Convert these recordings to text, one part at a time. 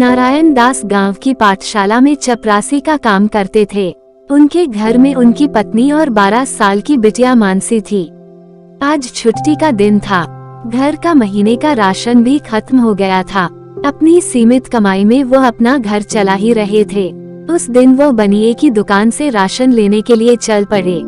नारायण दास गांव की पाठशाला में चपरासी का काम करते थे। उनके घर में उनकी पत्नी और 12 साल की बिटिया मानसी थी। आज छुट्टी का दिन था। घर का महीने का राशन भी खत्म हो गया था। अपनी सीमित कमाई में वो अपना घर चला ही रहे थे। उस दिन वो बनिए की दुकान से राशन लेने के लिए चल पड़े।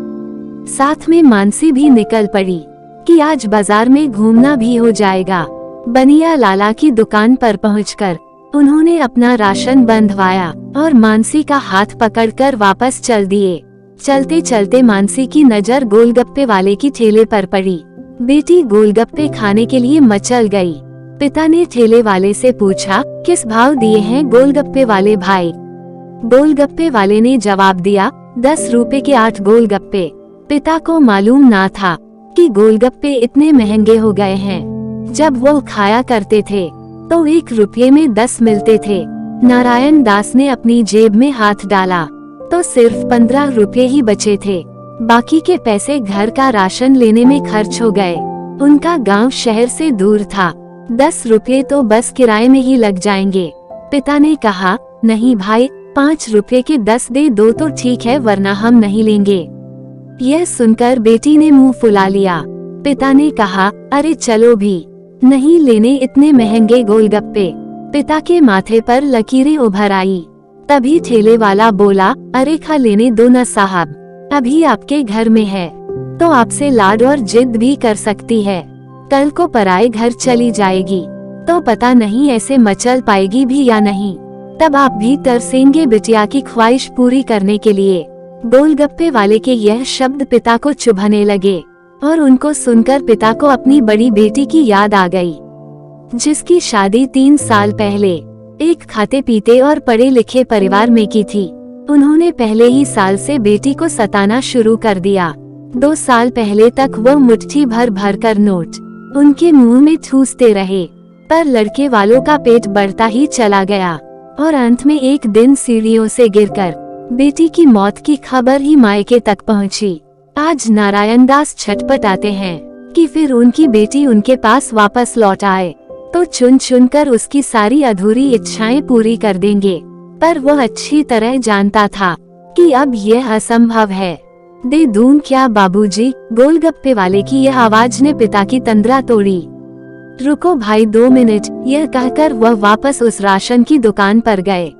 साथ में मानसी भी निकल पड़ी कि आज बाजार में घूमना भी हो जाएगा। बनिया लाला की दुकान पर पहुंचकर उन्होंने अपना राशन बंधवाया और मानसी का हाथ पकड़कर वापस चल दिए। चलते चलते मानसी की नजर गोलगप्पे वाले की ठेले पर पड़ी। बेटी गोलगप्पे खाने के लिए मचल गई। पिता ने ठेले वाले से पूछा, किस भाव दिए हैं गोलगप्पे वाले भाई? गोलगप्पे वाले ने जवाब दिया, 10 रुपए के 8 गोलगप्पे। पिता को मालूम ना था कि गोलगप्पे इतने महंगे हो गए हैं। जब वो खाया करते थे तो 1 रुपये में 10 मिलते थे। नारायण दास ने अपनी जेब में हाथ डाला तो सिर्फ 15 रुपये ही बचे थे। बाकी के पैसे घर का राशन लेने में खर्च हो गए। उनका गांव शहर से दूर था। 10 रुपये तो बस किराए में ही लग जाएंगे। पिता ने कहा, नहीं भाई, 5 रुपये के 10 दे दो तो ठीक है, वरना हम नहीं लेंगे। यह सुनकर बेटी ने मुंह फुला लिया। पिता ने कहा, अरे चलो भी, नहीं लेने इतने महंगे गोलगप्पे। पिता के माथे पर लकीरें उभर आई। तभी ठेले वाला बोला, अरे खा लेने दो न साहब, अभी आपके घर में है तो आपसे लाड और जिद भी कर सकती है। कल को पराए घर चली जाएगी तो पता नहीं ऐसे मचल पाएगी भी या नहीं। तब आप भी तरसेंगे बिटिया की ख्वाहिश पूरी करने के लिए। गोलगप्पे वाले के यह शब्द पिता को चुभने लगे और उनको सुनकर पिता को अपनी बड़ी बेटी की याद आ गई, जिसकी शादी 3 साल पहले एक खाते पीते और पढ़े लिखे परिवार में की थी। उन्होंने पहले ही साल से बेटी को सताना शुरू कर दिया। 2 साल पहले तक वो मुट्ठी भर भर कर नोट उनके मुंह में ठूसते रहे, पर लड़के वालों का पेट बढ़ता ही चला गया और अंत में एक दिन सीढ़ियों से गिरकर बेटी की मौत की खबर ही मायके तक पहुंची। आज नारायण दास छटपटाते हैं कि फिर उनकी बेटी उनके पास वापस लौट आए तो चुन चुन कर उसकी सारी अधूरी इच्छाएं पूरी कर देंगे। पर वह अच्छी तरह जानता था कि अब यह असंभव है। दे दूं क्या बाबूजी? गोलगप्पे वाले की यह आवाज ने पिता की तंद्रा तोड़ी। रुको भाई 2 मिनट, यह कहकर वह वापस उस राशन की दुकान पर गए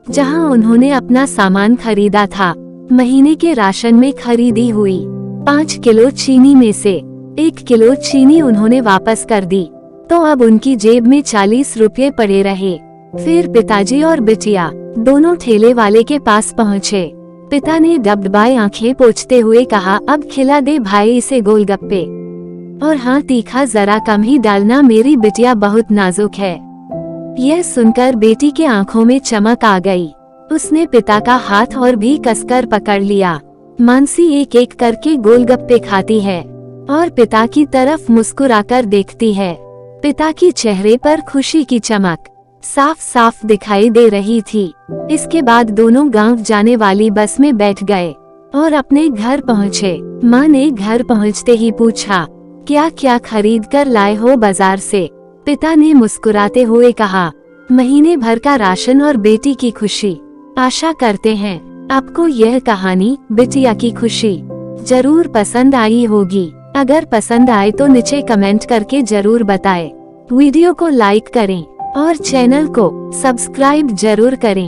जहां उन्होंने अपना सामान खरीदा था। महीने के राशन में खरीदी हुई 5 किलो चीनी में से 1 किलो चीनी उन्होंने वापस कर दी तो अब उनकी जेब में 40 रुपये पड़े रहे। फिर पिताजी और बिटिया दोनों ठेले वाले के पास पहुँचे। पिता ने डबडबाई आंखें पोंछते हुए कहा, अब खिला दे भाई इसे गोलगप्पे, और हाँ तीखा जरा कम ही डालना, मेरी बिटिया बहुत नाजुक है। यह सुनकर बेटी के आंखों में चमक आ गई। उसने पिता का हाथ और भी कसकर पकड़ लिया। मानसी एक एक करके गोलगप्पे खाती है और पिता की तरफ मुस्कुराकर देखती है। पिता की चेहरे पर खुशी की चमक साफ साफ दिखाई दे रही थी। इसके बाद दोनों गांव जाने वाली बस में बैठ गए और अपने घर पहुँचे। माँ ने घर पहुँचते ही पूछा, क्या क्या खरीद कर लाए हो बाजार से? पिता ने मुस्कुराते हुए कहा, महीने भर का राशन और बेटी की खुशी। आशा करते हैं आपको यह कहानी बिटिया की खुशी जरूर पसंद आई होगी। अगर पसंद आए तो नीचे कमेंट करके जरूर बताएं। वीडियो को लाइक करें और चैनल को सब्सक्राइब जरूर करें।